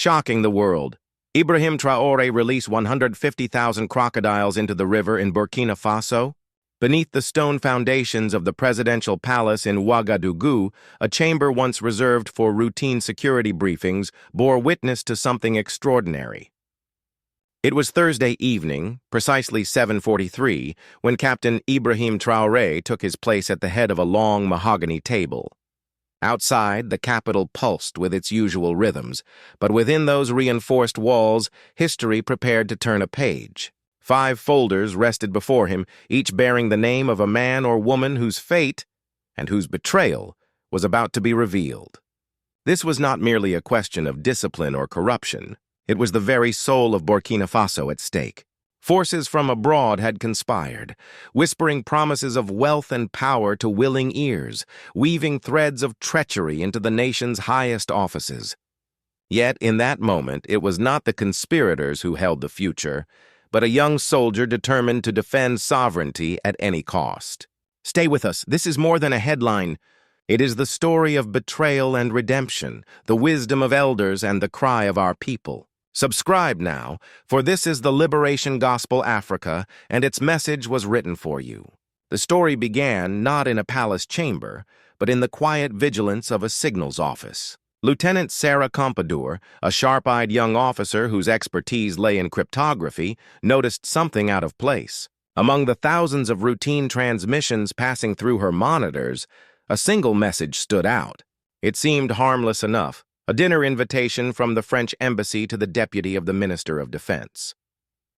Shocking the world. Ibrahim Traore released 150,000 crocodiles into the river in Burkina Faso. Beneath the stone foundations of the presidential palace in Ouagadougou, a chamber once reserved for routine security briefings bore witness to something extraordinary. It was Thursday evening, precisely 7:43, when Captain Ibrahim Traore took his place at the head of a long mahogany table. Outside, the capital pulsed with its usual rhythms, but within those reinforced walls, history prepared to turn a page. 5 folders rested before him, each bearing the name of a man or woman whose fate, and whose betrayal, was about to be revealed. This was not merely a question of discipline or corruption. It was the very soul of Burkina Faso at stake. Forces from abroad had conspired, whispering promises of wealth and power to willing ears, weaving threads of treachery into the nation's highest offices. Yet, in that moment, it was not the conspirators who held the future, but a young soldier determined to defend sovereignty at any cost. Stay with us. This is more than a headline. It is the story of betrayal and redemption, the wisdom of elders and the cry of our people. Subscribe now, for this is the Liberation Gospel Africa, and its message was written for you. The story began not in a palace chamber, but in the quiet vigilance of a signals office. Lieutenant Sarah Pompadour, a sharp-eyed young officer whose expertise lay in cryptography, noticed something out of place. Among the thousands of routine transmissions passing through her monitors, a single message stood out. It seemed harmless enough. A dinner invitation from the French embassy to the deputy of the Minister of Defense.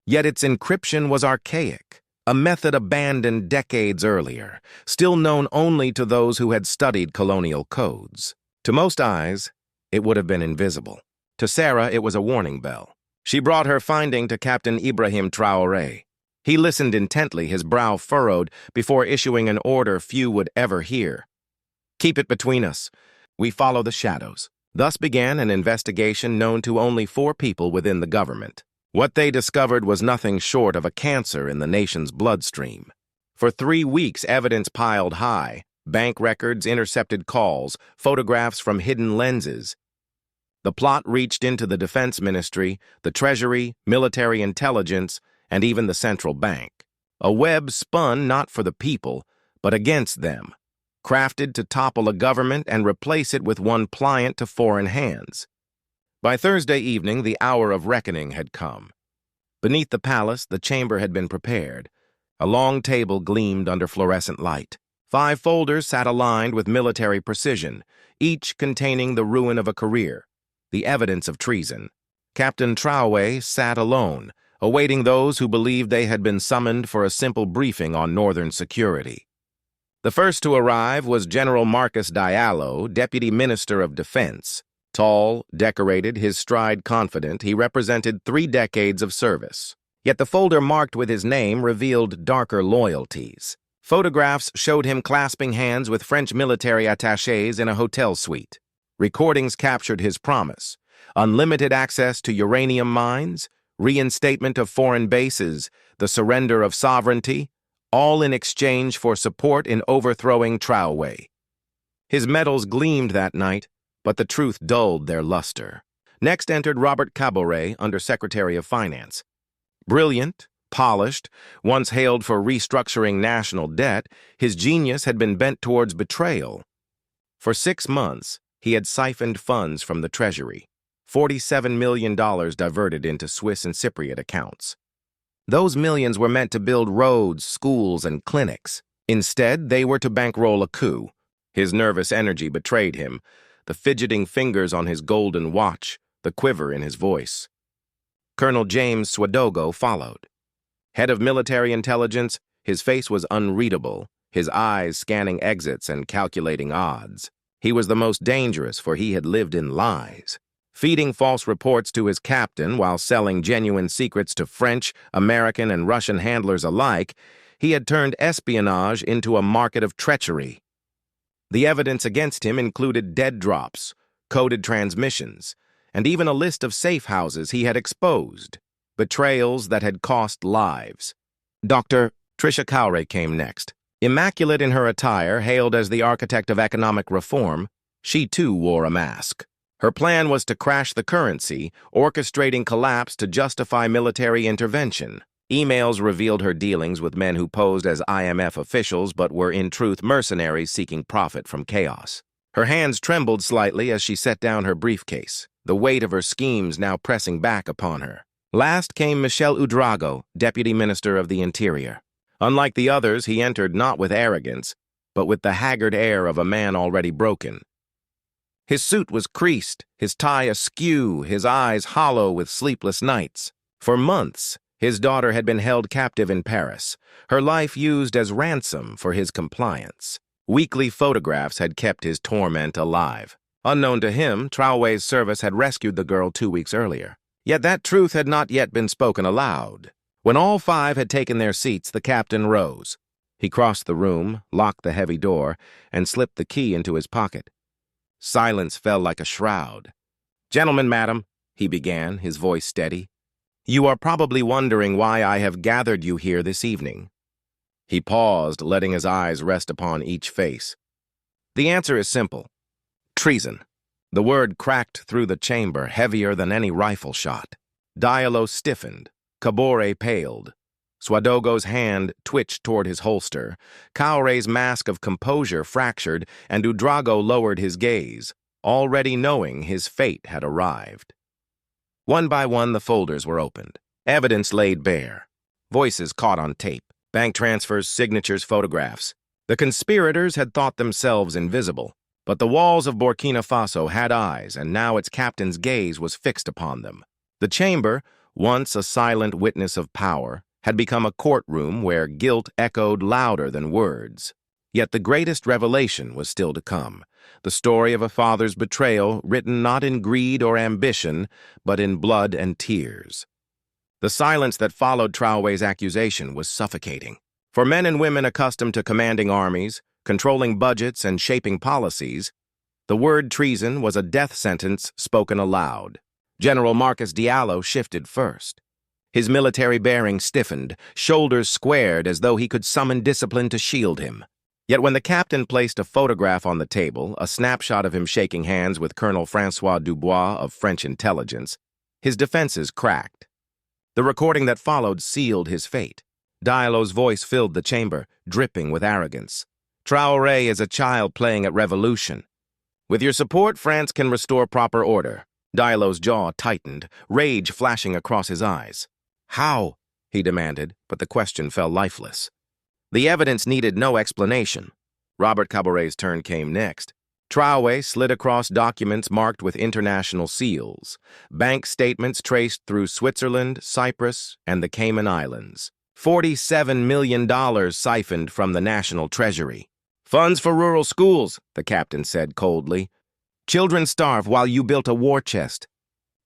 Yet its encryption was archaic, a method abandoned decades earlier, still known only to those who had studied colonial codes. To most eyes, it would have been invisible. To Sarah, it was a warning bell. She brought her finding to Captain Ibrahim Traore. He listened intently, his brow furrowed, before issuing an order few would ever hear. "Keep it between us. We follow the shadows." Thus began an investigation known to only 4 people within the government. What they discovered was nothing short of a cancer in the nation's bloodstream. For 3 weeks, evidence piled high: bank records, intercepted calls, photographs from hidden lenses. The plot reached into the Defense Ministry, the Treasury, military intelligence, and even the central bank. A web spun not for the people, but against them, crafted to topple a government and replace it with one pliant to foreign hands. By Thursday evening, the hour of reckoning had come. Beneath the palace, the chamber had been prepared. A long table gleamed under fluorescent light. 5 folders sat aligned with military precision, each containing the ruin of a career, the evidence of treason. Captain Traore sat alone, awaiting those who believed they had been summoned for a simple briefing on northern security. The first to arrive was General Marcus Diallo, Deputy Minister of Defense. Tall, decorated, his stride confident, he represented 3 decades of service. Yet the folder marked with his name revealed darker loyalties. Photographs showed him clasping hands with French military attachés in a hotel suite. Recordings captured his promise: unlimited access to uranium mines, reinstatement of foreign bases, the surrender of sovereignty, all in exchange for support in overthrowing Traore. His medals gleamed that night, but the truth dulled their luster. Next entered Robert Caboret, Under-Secretary of Finance. Brilliant, polished, once hailed for restructuring national debt, his genius had been bent towards betrayal. For 6 months, he had siphoned funds from the Treasury, $47 million diverted into Swiss and Cypriot accounts. Those millions were meant to build roads, schools, and clinics. Instead, they were to bankroll a coup. His nervous energy betrayed him, the fidgeting fingers on his golden watch, the quiver in his voice. Colonel James Swadogo followed. Head of military intelligence, his face was unreadable, his eyes scanning exits and calculating odds. He was the most dangerous, for he had lived in lies. Feeding false reports to his captain while selling genuine secrets to French, American, and Russian handlers alike, he had turned espionage into a market of treachery. The evidence against him included dead drops, coded transmissions, and even a list of safe houses he had exposed, betrayals that had cost lives. Dr. Tricia Cowray came next. Immaculate in her attire, hailed as the architect of economic reform, she too wore a mask. Her plan was to crash the currency, orchestrating collapse to justify military intervention. Emails revealed her dealings with men who posed as IMF officials but were in truth mercenaries seeking profit from chaos. Her hands trembled slightly as she set down her briefcase, the weight of her schemes now pressing back upon her. Last came Michel Ouedraogo, Deputy Minister of the Interior. Unlike the others, he entered not with arrogance, but with the haggard air of a man already broken. His suit was creased, his tie askew, his eyes hollow with sleepless nights. For months, his daughter had been held captive in Paris, her life used as ransom for his compliance. Weekly photographs had kept his torment alive. Unknown to him, Traore's service had rescued the girl 2 weeks earlier. Yet that truth had not yet been spoken aloud. When all 5 had taken their seats, the captain rose. He crossed the room, locked the heavy door, and slipped the key into his pocket. Silence fell like a shroud. "Gentlemen, madam," he began, his voice steady, "you are probably wondering why I have gathered you here this evening." He paused, letting his eyes rest upon each face. The answer is simple. Treason. The word cracked through the chamber, heavier than any rifle shot. Diallo stiffened. Kabore paled. Ouedraogo's hand twitched toward his holster. Traore's mask of composure fractured, and Ouedraogo lowered his gaze, already knowing his fate had arrived. One by one, the folders were opened. Evidence laid bare. Voices caught on tape. Bank transfers, signatures, photographs. The conspirators had thought themselves invisible, but the walls of Burkina Faso had eyes, and now its captain's gaze was fixed upon them. The chamber, once a silent witness of power, had become a courtroom where guilt echoed louder than words. Yet the greatest revelation was still to come, the story of a father's betrayal written not in greed or ambition, but in blood and tears. The silence that followed Traore's accusation was suffocating. For men and women accustomed to commanding armies, controlling budgets, and shaping policies, the word treason was a death sentence spoken aloud. General Marcus Diallo shifted first. His military bearing stiffened, shoulders squared as though he could summon discipline to shield him. Yet when the captain placed a photograph on the table, a snapshot of him shaking hands with Colonel François Dubois of French intelligence, his defenses cracked. The recording that followed sealed his fate. Diallo's voice filled the chamber, dripping with arrogance. "Traore is a child playing at revolution. With your support, France can restore proper order." Diallo's jaw tightened, rage flashing across his eyes. "How?" he demanded, but the question fell lifeless. The evidence needed no explanation. Robert Caboret's turn came next. Traore slid across documents marked with international seals, bank statements traced through Switzerland, Cyprus, and the Cayman Islands. $47 million siphoned from the national treasury. "Funds for rural schools," the captain said coldly. "Children starve while you built a war chest."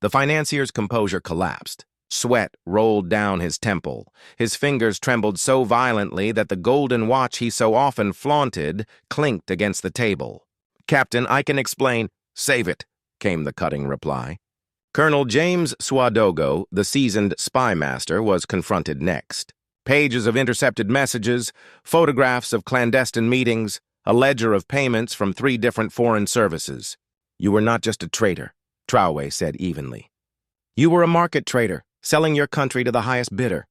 The financier's composure collapsed. Sweat rolled down his temple. His fingers trembled so violently that the golden watch he so often flaunted clinked against the table. "Captain, I can explain." "Save it," came the cutting reply. Colonel James Ouedraogo, the seasoned spy master, was confronted next. Pages of intercepted messages, photographs of clandestine meetings, a ledger of payments from 3 different foreign services. "You were not just a traitor," Traore said evenly. "You were a market trader, selling your country to the highest bidder.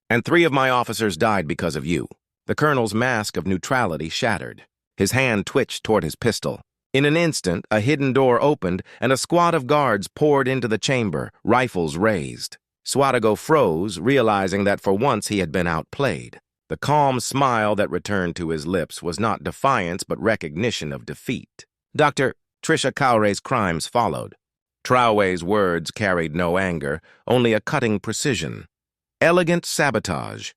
And 3 of my officers died because of you." The colonel's mask of neutrality shattered. His hand twitched toward his pistol. In an instant, a hidden door opened, and a squad of guards poured into the chamber, rifles raised. Ouedraogo froze, realizing that for once he had been outplayed. The calm smile that returned to his lips was not defiance but recognition of defeat. Dr. Trisha Traore's crimes followed. Traore's words carried no anger, only a cutting precision. Elegant sabotage.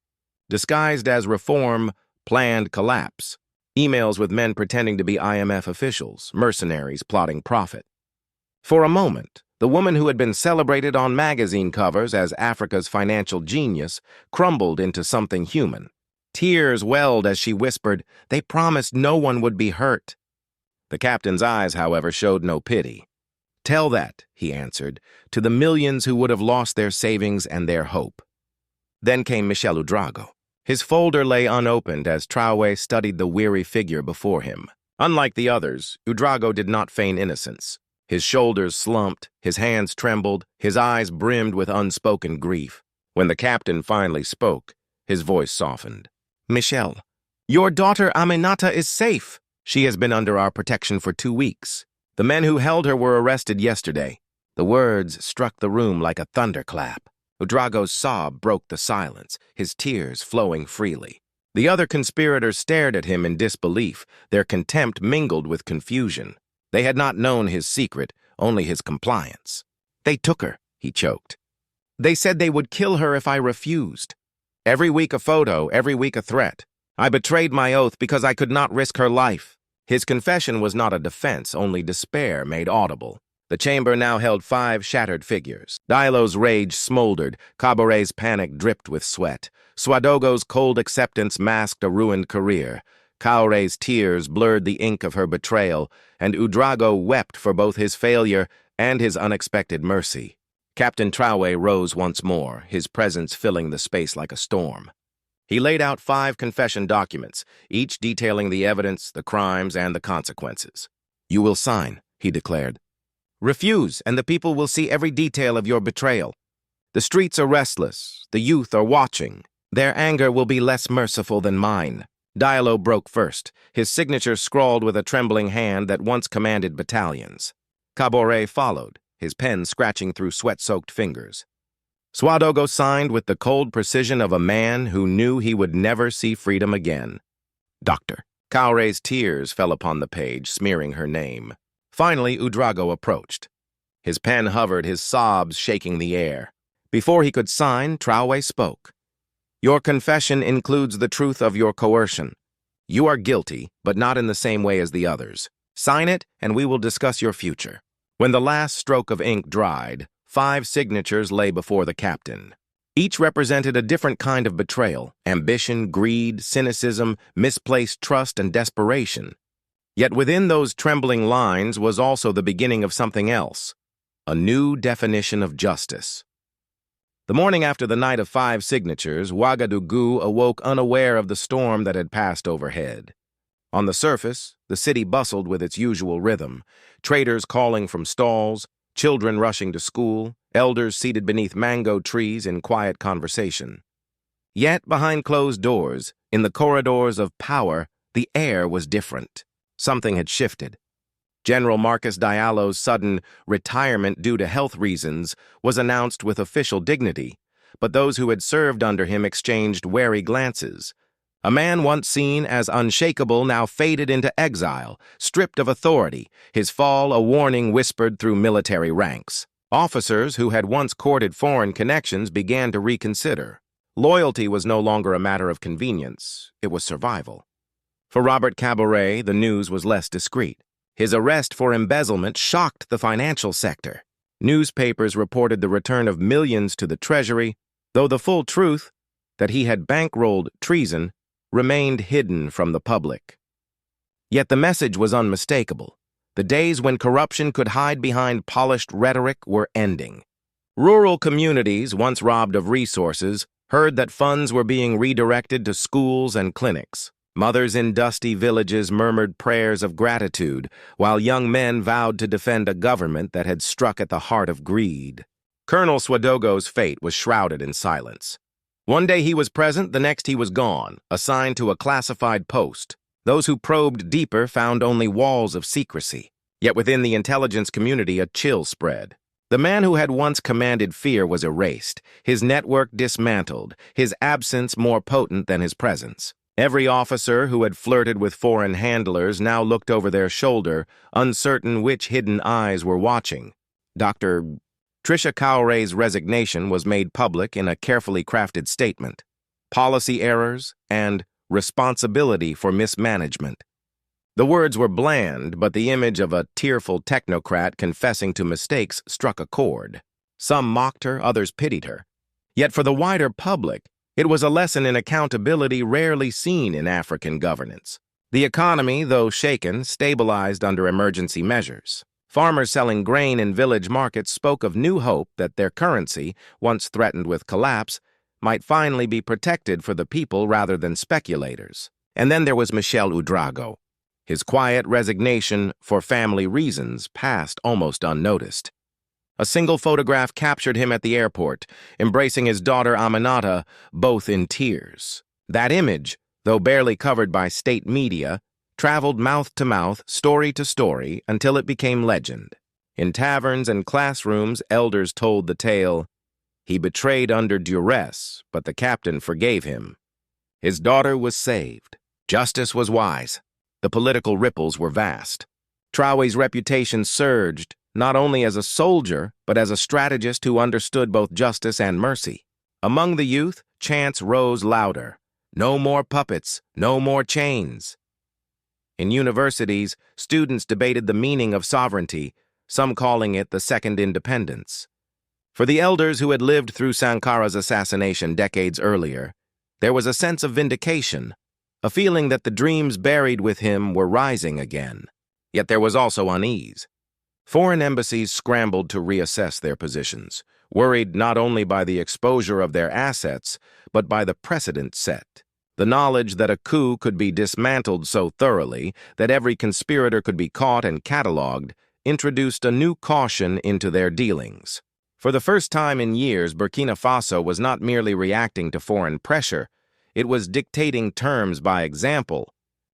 Disguised as reform, planned collapse. Emails with men pretending to be IMF officials, mercenaries plotting profit. For a moment, the woman who had been celebrated on magazine covers as Africa's financial genius crumbled into something human. Tears welled as she whispered, "They promised no one would be hurt." The captain's eyes, however, showed no pity. "Tell that," he answered, "to the millions who would have lost their savings and their hope." Then came Michel Ouedraogo. His folder lay unopened as Traore studied the weary figure before him. Unlike the others, Ouedraogo did not feign innocence. His shoulders slumped, his hands trembled, his eyes brimmed with unspoken grief. When the captain finally spoke, his voice softened. "Michel, your daughter Aminata is safe. She has been under our protection for 2 weeks. The men who held her were arrested yesterday." The words struck the room like a thunderclap. Ouedraogo's sob broke the silence, his tears flowing freely. The other conspirators stared at him in disbelief, their contempt mingled with confusion. They had not known his secret, only his compliance. "They took her," he choked. "They said they would kill her if I refused. Every week a photo, every week a threat. I betrayed my oath because I could not risk her life." His confession was not a defense, only despair made audible. The chamber now held 5 shattered figures. Diallo's rage smoldered, Caboret's panic dripped with sweat. Ouedraogo's cold acceptance masked a ruined career. Kaore's tears blurred the ink of her betrayal, and Ouedraogo wept for both his failure and his unexpected mercy. Captain Traore rose once more, his presence filling the space like a storm. He laid out 5 confession documents, each detailing the evidence, the crimes, and the consequences. "You will sign," he declared. "Refuse, and the people will see every detail of your betrayal. The streets are restless, the youth are watching. Their anger will be less merciful than mine." Diallo broke first, his signature scrawled with a trembling hand that once commanded battalions. Caboret followed, his pen scratching through sweat-soaked fingers. Ouedraogo signed with the cold precision of a man who knew he would never see freedom again. "Doctor." Kaore's tears fell upon the page, smearing her name. Finally, Ouedraogo approached. His pen hovered, his sobs shaking the air. Before he could sign, Traore spoke. "Your confession includes the truth of your coercion. You are guilty, but not in the same way as the others. Sign it, and we will discuss your future." When the last stroke of ink dried, 5 signatures lay before the captain. Each represented a different kind of betrayal: ambition, greed, cynicism, misplaced trust, and desperation. Yet within those trembling lines was also the beginning of something else, a new definition of justice. The morning after the night of 5 signatures, Ouagadougou awoke unaware of the storm that had passed overhead. On the surface, the city bustled with its usual rhythm, traders calling from stalls, children rushing to school, elders seated beneath mango trees in quiet conversation. Yet behind closed doors, in the corridors of power, the air was different. Something had shifted. General Marcus Diallo's sudden retirement due to health reasons was announced with official dignity, but those who had served under him exchanged wary glances. A man once seen as unshakable now faded into exile, stripped of authority, his fall a warning whispered through military ranks. Officers who had once courted foreign connections began to reconsider. Loyalty was no longer a matter of convenience, it was survival. For Robert Caboret, the news was less discreet. His arrest for embezzlement shocked the financial sector. Newspapers reported the return of millions to the treasury, though the full truth, that he had bankrolled treason, remained hidden from the public. Yet the message was unmistakable. The days when corruption could hide behind polished rhetoric were ending. Rural communities, once robbed of resources, heard that funds were being redirected to schools and clinics. Mothers in dusty villages murmured prayers of gratitude, while young men vowed to defend a government that had struck at the heart of greed. Colonel Ouedraogo's fate was shrouded in silence. One day he was present, the next he was gone, assigned to a classified post. Those who probed deeper found only walls of secrecy. Yet within the intelligence community a chill spread. The man who had once commanded fear was erased, his network dismantled, his absence more potent than his presence. Every officer who had flirted with foreign handlers now looked over their shoulder, uncertain which hidden eyes were watching. Dr. Trisha Kaore's resignation was made public in a carefully crafted statement. Policy errors and responsibility for mismanagement. The words were bland, but the image of a tearful technocrat confessing to mistakes struck a chord. Some mocked her, others pitied her. Yet for the wider public, it was a lesson in accountability rarely seen in African governance. The economy, though shaken, stabilized under emergency measures. Farmers selling grain in village markets spoke of new hope that their currency, once threatened with collapse, might finally be protected for the people rather than speculators. And then there was Michel Ouedraogo. His quiet resignation for family reasons passed almost unnoticed. A single photograph captured him at the airport, embracing his daughter Aminata, both in tears. That image, though barely covered by state media, traveled mouth to mouth, story to story, until it became legend. In taverns and classrooms, elders told the tale. He betrayed under duress, but the captain forgave him. His daughter was saved. Justice was wise. The political ripples were vast. Traore's reputation surged, not only as a soldier, but as a strategist who understood both justice and mercy. Among the youth, chants rose louder. No more puppets, no more chains. In universities, students debated the meaning of sovereignty, some calling it the Second Independence. For the elders who had lived through Sankara's assassination decades earlier, there was a sense of vindication, a feeling that the dreams buried with him were rising again. Yet there was also unease. Foreign embassies scrambled to reassess their positions, worried not only by the exposure of their assets, but by the precedent set. The knowledge that a coup could be dismantled so thoroughly that every conspirator could be caught and catalogued introduced a new caution into their dealings. For the first time in years, Burkina Faso was not merely reacting to foreign pressure, it was dictating terms by example.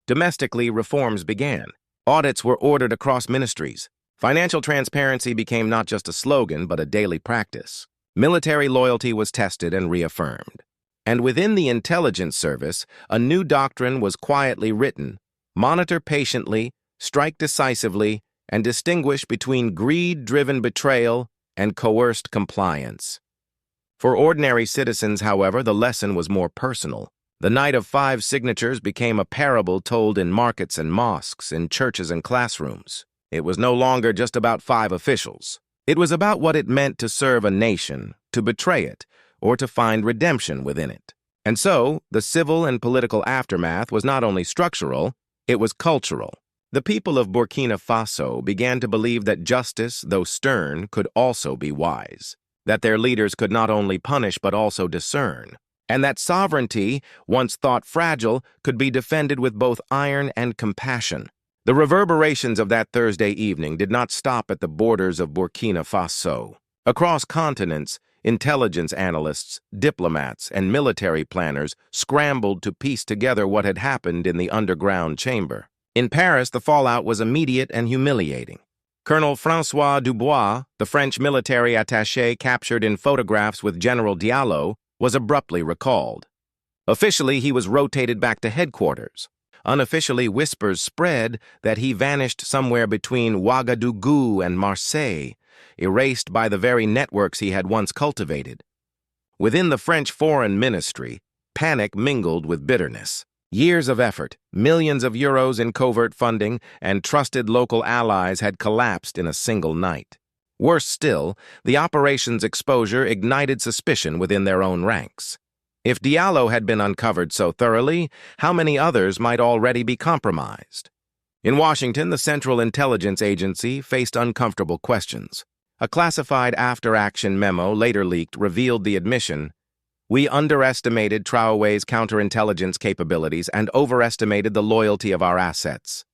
Domestically, reforms began. Audits were ordered across ministries. Financial transparency became not just a slogan, but a daily practice. Military loyalty was tested and reaffirmed. And within the intelligence service, a new doctrine was quietly written: monitor patiently, strike decisively, and distinguish between greed-driven betrayal and coerced compliance. For ordinary citizens, however, the lesson was more personal. The night of 5 signatures became a parable told in markets and mosques, in churches and classrooms. It was no longer just about 5 officials. It was about what it meant to serve a nation, to betray it, or to find redemption within it. And so, the civil and political aftermath was not only structural, it was cultural. The people of Burkina Faso began to believe that justice, though stern, could also be wise, that their leaders could not only punish but also discern, and that sovereignty, once thought fragile, could be defended with both iron and compassion. The reverberations of that Thursday evening did not stop at the borders of Burkina Faso. Across continents, intelligence analysts, diplomats, and military planners scrambled to piece together what had happened in the underground chamber. In Paris, the fallout was immediate and humiliating. Colonel François Dubois, the French military attaché captured in photographs with General Diallo, was abruptly recalled. Officially, he was rotated back to headquarters. Unofficially, whispers spread that he vanished somewhere between Ouagadougou and Marseille, erased by the very networks he had once cultivated. Within the French Foreign Ministry, panic mingled with bitterness. Years of effort, millions of euros in covert funding, and trusted local allies had collapsed in a single night. Worse still, the operation's exposure ignited suspicion within their own ranks. If Diallo had been uncovered so thoroughly, how many others might already be compromised? In Washington, the Central Intelligence Agency faced uncomfortable questions. A classified after-action memo later leaked revealed the admission: "We underestimated Traore's counterintelligence capabilities and overestimated the loyalty of our assets.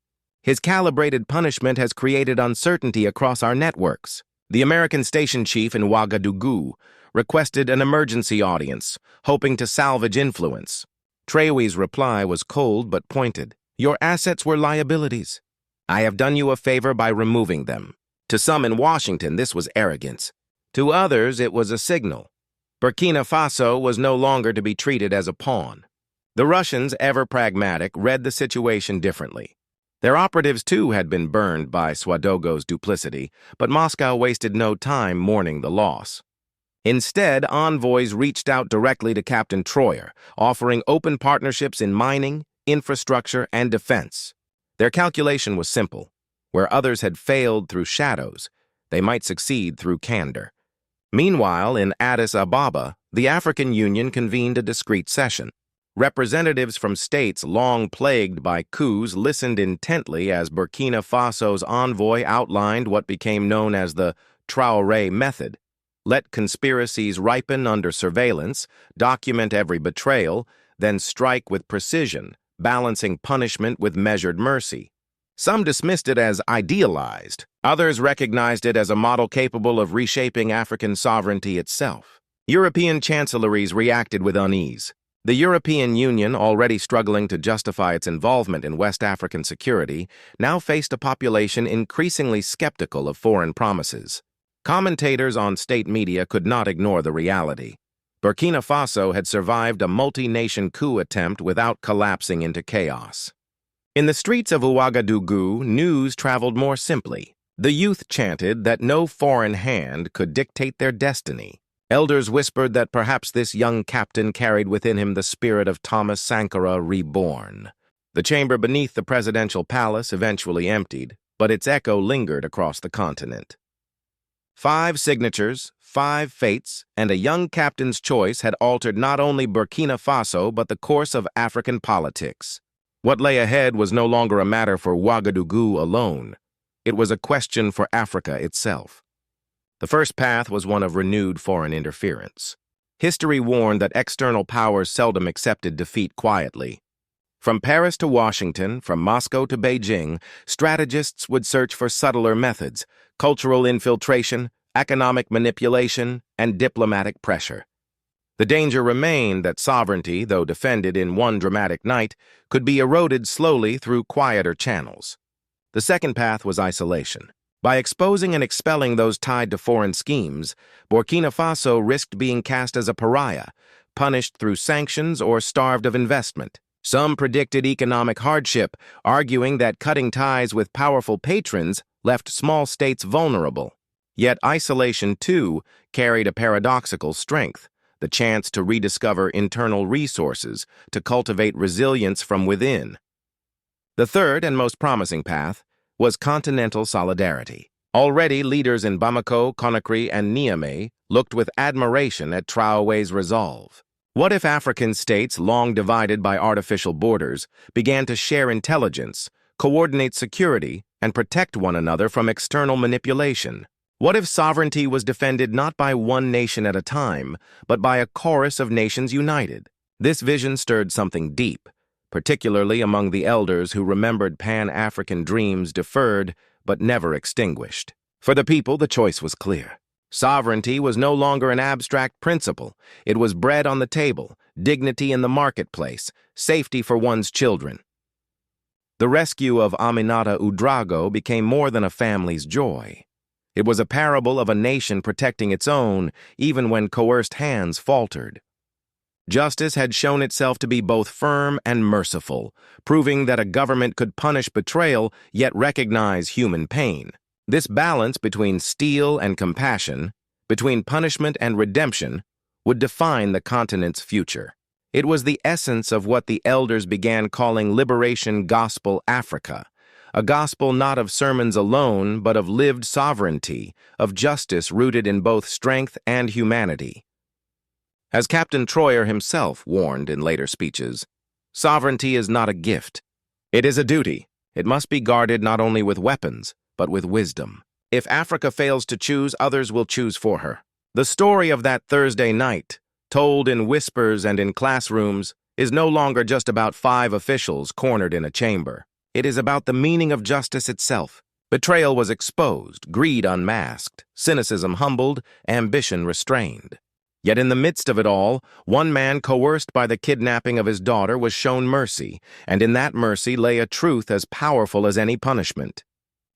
His calibrated punishment has created uncertainty across our networks." The American station chief in Ouagadougou requested an emergency audience, hoping to salvage influence. Traore's reply was cold but pointed. "Your assets were liabilities. I have done you a favor by removing them." To some in Washington, this was arrogance. To others, it was a signal. Burkina Faso was no longer to be treated as a pawn. The Russians, ever pragmatic, read the situation differently. Their operatives, too, had been burned by Ouagadougou's duplicity, but Moscow wasted no time mourning the loss. Instead, envoys reached out directly to Captain Traore, offering open partnerships in mining, infrastructure, and defense. Their calculation was simple. Where others had failed through shadows, they might succeed through candor. Meanwhile, in Addis Ababa, the African Union convened a discreet session. Representatives from states long plagued by coups listened intently as Burkina Faso's envoy outlined what became known as the Traore method. Let conspiracies ripen under surveillance, document every betrayal, then strike with precision, balancing punishment with measured mercy. Some dismissed it as idealized. Others recognized it as a model capable of reshaping African sovereignty itself. European chancelleries reacted with unease. The European Union, already struggling to justify its involvement in West African security, now faced a population increasingly skeptical of foreign promises. Commentators on state media could not ignore the reality. Burkina Faso had survived a multi-nation coup attempt without collapsing into chaos. In the streets of Ouagadougou, news traveled more simply. The youth chanted that no foreign hand could dictate their destiny. Elders whispered that perhaps this young captain carried within him the spirit of Thomas Sankara reborn. The chamber beneath the presidential palace eventually emptied, but its echo lingered across the continent. 5 signatures, 5 fates, and a young captain's choice had altered not only Burkina Faso but the course of African politics. What lay ahead was no longer a matter for Ouagadougou alone. It was a question for Africa itself. The first path was one of renewed foreign interference. History warned that external powers seldom accepted defeat quietly. From Paris to Washington, from Moscow to Beijing, strategists would search for subtler methods: cultural infiltration, economic manipulation, and diplomatic pressure. The danger remained that sovereignty, though defended in one dramatic night, could be eroded slowly through quieter channels. The second path was isolation. By exposing and expelling those tied to foreign schemes, Burkina Faso risked being cast as a pariah, punished through sanctions or starved of investment. Some predicted economic hardship, arguing that cutting ties with powerful patrons left small states vulnerable. Yet isolation, too, carried a paradoxical strength: the chance to rediscover internal resources, to cultivate resilience from within. The third and most promising path was continental solidarity. Already, leaders in Bamako, Conakry, and Niamey looked with admiration at Traore's resolve. What if African states, long divided by artificial borders, began to share intelligence, coordinate security, and protect one another from external manipulation? What if sovereignty was defended not by one nation at a time, but by a chorus of nations united? This vision stirred something deep, particularly among the elders who remembered Pan-African dreams deferred but never extinguished. For the people, the choice was clear. Sovereignty was no longer an abstract principle. It was bread on the table, dignity in the marketplace, safety for one's children. The rescue of Aminata Ouedraogo became more than a family's joy. It was a parable of a nation protecting its own, even when coerced hands faltered. Justice had shown itself to be both firm and merciful, proving that a government could punish betrayal yet recognize human pain. This balance between steel and compassion, between punishment and redemption, would define the continent's future. It was the essence of what the elders began calling Liberation Gospel Africa, a gospel not of sermons alone, but of lived sovereignty, of justice rooted in both strength and humanity. As Captain Traore himself warned in later speeches, sovereignty is not a gift. It is a duty. It must be guarded not only with weapons, but with wisdom. If Africa fails to choose, others will choose for her. The story of that Thursday night, told in whispers and in classrooms, is no longer just about 5 officials cornered in a chamber. It is about the meaning of justice itself. Betrayal was exposed, greed unmasked, cynicism humbled, ambition restrained. Yet in the midst of it all, one man coerced by the kidnapping of his daughter was shown mercy, and in that mercy lay a truth as powerful as any punishment.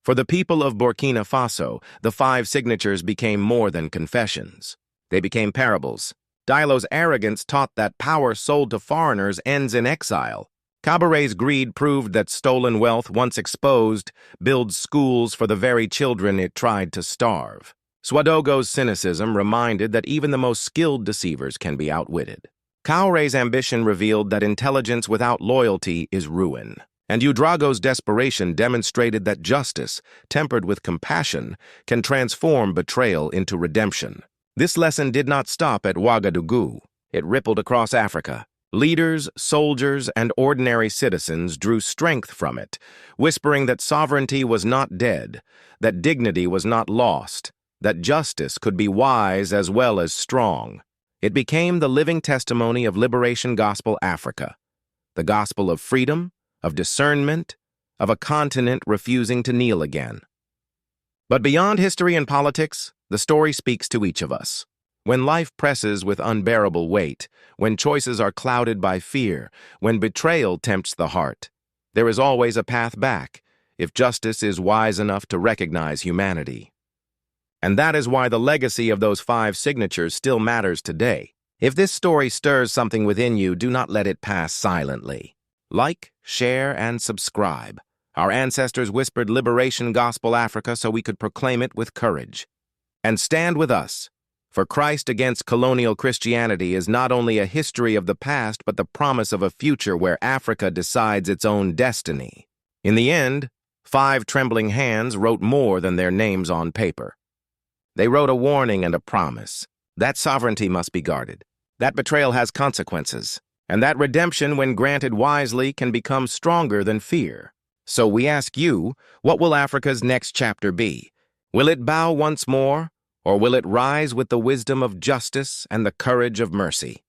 For the people of Burkina Faso, the 5 signatures became more than confessions. They became parables. Diallo's arrogance taught that power sold to foreigners ends in exile. Kabourey's greed proved that stolen wealth, once exposed, builds schools for the very children it tried to starve. Ouagadougou's cynicism reminded that even the most skilled deceivers can be outwitted. Traore's ambition revealed that intelligence without loyalty is ruin. And Ouedraogo's desperation demonstrated that justice, tempered with compassion, can transform betrayal into redemption. This lesson did not stop at Ouagadougou. It rippled across Africa. Leaders, soldiers, and ordinary citizens drew strength from it, whispering that sovereignty was not dead, that dignity was not lost, that justice could be wise as well as strong. It became the living testimony of Liberation Gospel Africa, the gospel of freedom, of discernment, of a continent refusing to kneel again. But beyond history and politics, the story speaks to each of us. When life presses with unbearable weight, when choices are clouded by fear, when betrayal tempts the heart, there is always a path back, if justice is wise enough to recognize humanity. And that is why the legacy of those 5 signatures still matters today. If this story stirs something within you, do not let it pass silently. Like, share, and subscribe. Our ancestors whispered liberation gospel Africa so we could proclaim it with courage. And stand with us, for Christ against colonial Christianity is not only a history of the past but the promise of a future where Africa decides its own destiny. In the end, 5 trembling hands wrote more than their names on paper. They wrote a warning and a promise. That sovereignty must be guarded. That betrayal has consequences. And that redemption, when granted wisely, can become stronger than fear. So we ask you, what will Africa's next chapter be? Will it bow once more, or will it rise with the wisdom of justice and the courage of mercy?